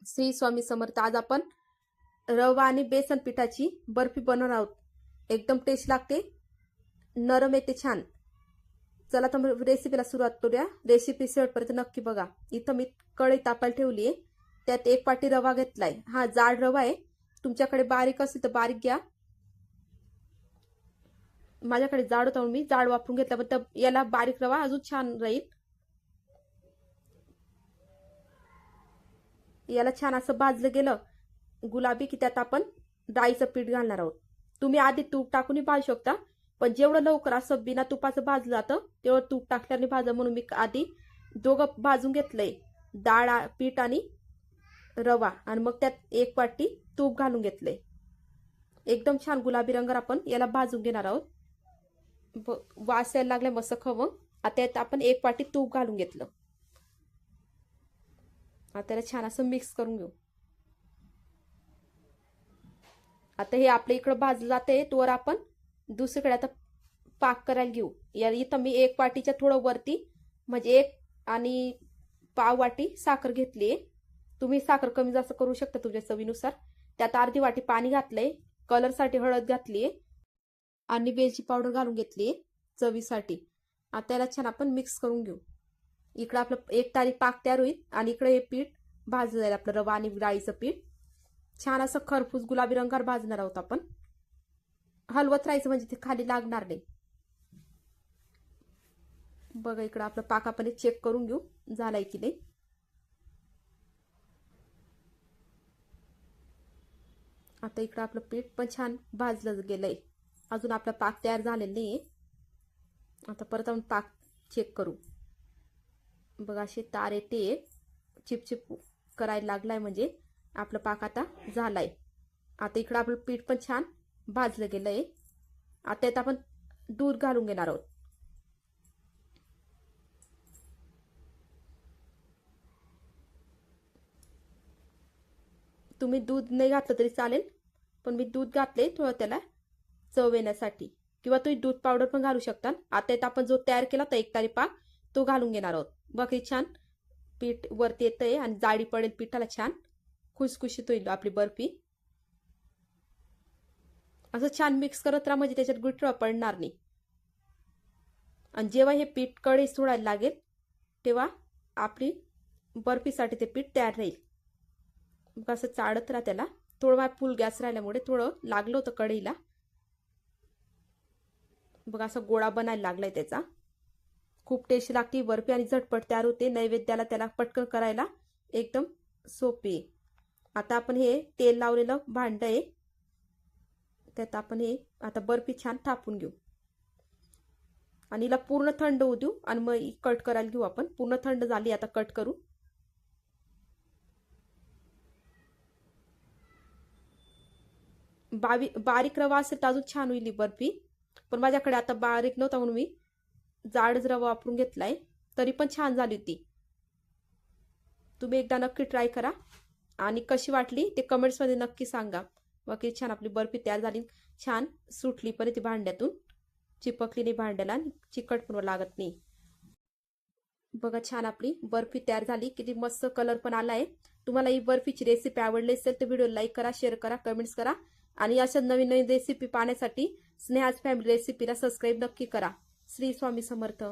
श्री स्वामी समर्थ. आज आपण रवा आणि बेसन पिठाची बर्फी बनवणार आहोत. एकदम टेस्ट लागते, नरम येते, छान. चला तर रेसिपीला सुरुवात करूया. रेसिपी शेवटपर्यंत नक्की बघा. इथं मी कढई तापायला ठेवली आहे. त्यात 1 वाटी रवा घेतलाय. हा जाड रवा आहे, तुमच्याकडे बारीक असेल तर बारीक घ्या. माझ्याकडे जाड होता, मी जाड वापरून घेतला, पण याला बारीक रवा अजून छान राहील. याला छान असं भाजलं गेलं गुलाबी की त्यात आपण डाळीचं पीठ घालणार आहोत. तुम्ही आधी तूप टाकूनही भाजू शकता, पण जेवढं लवकर असं बिना तुपाचं भाजलं जातं तेवढं तूप टाकल्याने भाजा, म्हणून मी आधी दोघं भाजून घेतलंय, डाळ पीठ आणि रवा, आणि मग त्यात 1 वाटी तूप घालून घेतलंय. एकदम छान गुलाबी रंगावर आपण याला भाजून घेणार आहोत. वास यायला लागला मस्त खवंग. आता यात आपण 1 वाटी तूप घालून घेतलं. आता त्याला छान असं मिक्स करून घेऊ. आता हे आपल्या इकडं भाजलं जाते, तोवर आपण दुसरीकडे आता पाक करायला घेऊ. या इथं मी 1 वाटीच्या थोडं वरती म्हणजे 1 आणि पाव वाटी साखर घेतली. तुम्ही साखर कमी जास्त करू शकता तुमच्या चवीनुसार. त्यात अर्धी वाटी पाणी घातलंय. कलरसाठी हळद घातलीये आणि वेलची पावडर घालून घेतली चवीसाठी. आता त्याला छान आपण मिक्स करून घेऊ. इकडं आपलं 1 तारी पाक तयार होईल आणि इकडे हे पीठ भाजलं जाईल, आपलं रवा आणि डाळीचं पीठ. छान असं खरपूस गुलाबी रंगावर भाजणार आहोत आपण. हलवत राहायचं म्हणजे ते खाली लागणार नाही. बघा इकडं आपलं पाक आपण चेक करून घेऊ झालाय की नाही. आता इकडं आपलं पीठ पण छान भाजलं गेलंय, अजून आपला पाक तयार झालेला नाहीये. आता परत आपण पाक चेक करू. बघा असे तार येते, चिपचिप करायला लागलाय म्हणजे आपलं पाक आता झालाय. आता इकडं आपलं पीठ पण छान भाजलं गेलंय. आता यात आपण दूध घालून घेणार आहोत. तुम्ही दूध नाही घातलं तरी चालेल, पण मी दूध घातले थोडं त्याला चव येण्यासाठी, किंवा तुम्ही दूध पावडर पण घालू शकता. आता यात आपण जो तयार केला होता 1 तारी पाक तो घालून घेणार आहोत. बघा छान पीठ वरती येतंय आणि जाडी पडेल पिठाला, छान खुसखुशीत होईल आपली बर्फी. असं छान मिक्स करत राहा म्हणजे त्याच्यात गुठळा पडणार नाही. आणि जेव्हा हे पीठ कढई सोडायला लागेल तेव्हा आपली बर्फीसाठी ते पीठ तयार राहील. असं चाळत राहा त्याला. थोडं फुल गॅस राहिल्यामुळे थोडं लागलं होतं कढईला. बघा असं गोळा बनायला लागलाय त्याचा. खूप टेस्टी लागते बर्फी आणि झटपट तयार होते. नैवेद्याला त्याला पटकन करायला एकदम सोपी. आता आपण हे तेल लावलेलं भांड आहे, त्यात आपण हे आता बर्फी छान थापून घेऊ आणि हिला पूर्ण थंड होऊ देऊ आणि मग कट करायला घेऊ आपण. पूर्ण थंड झाली, आता कट करू. बारीक रवा असेल तर अजून छान होईल बर्फी, पण माझ्याकडे आता बारीक नव्हता म्हणून मी जाडच रवा वापरून घेतलाय, तरी पण छान झाली होती. तुम्ही एकदा नक्की ट्राय करा आणि कशी वाटली ते कमेंट्समध्ये नक्की सांगा. बाकी छान आपली बर्फी तयार झाली, छान सुटली पण ती भांड्यातून, चिपकली नाही भांड्याला, चिकट पण लागत नाही. बघा छान आपली बर्फी तयार झाली, किती मस्त कलर पण आलाय. तुम्हाला ही बर्फीची रेसिपी आवडली असेल तर व्हिडिओ लाईक करा, शेअर करा, कमेंट्स करा आणि अशा नवीन नवीन रेसिपी पाहण्यासाठी स्नेहाज फॅमिली रेसिपीला सबस्क्राईब नक्की करा. श्री स्वामी समर्थ.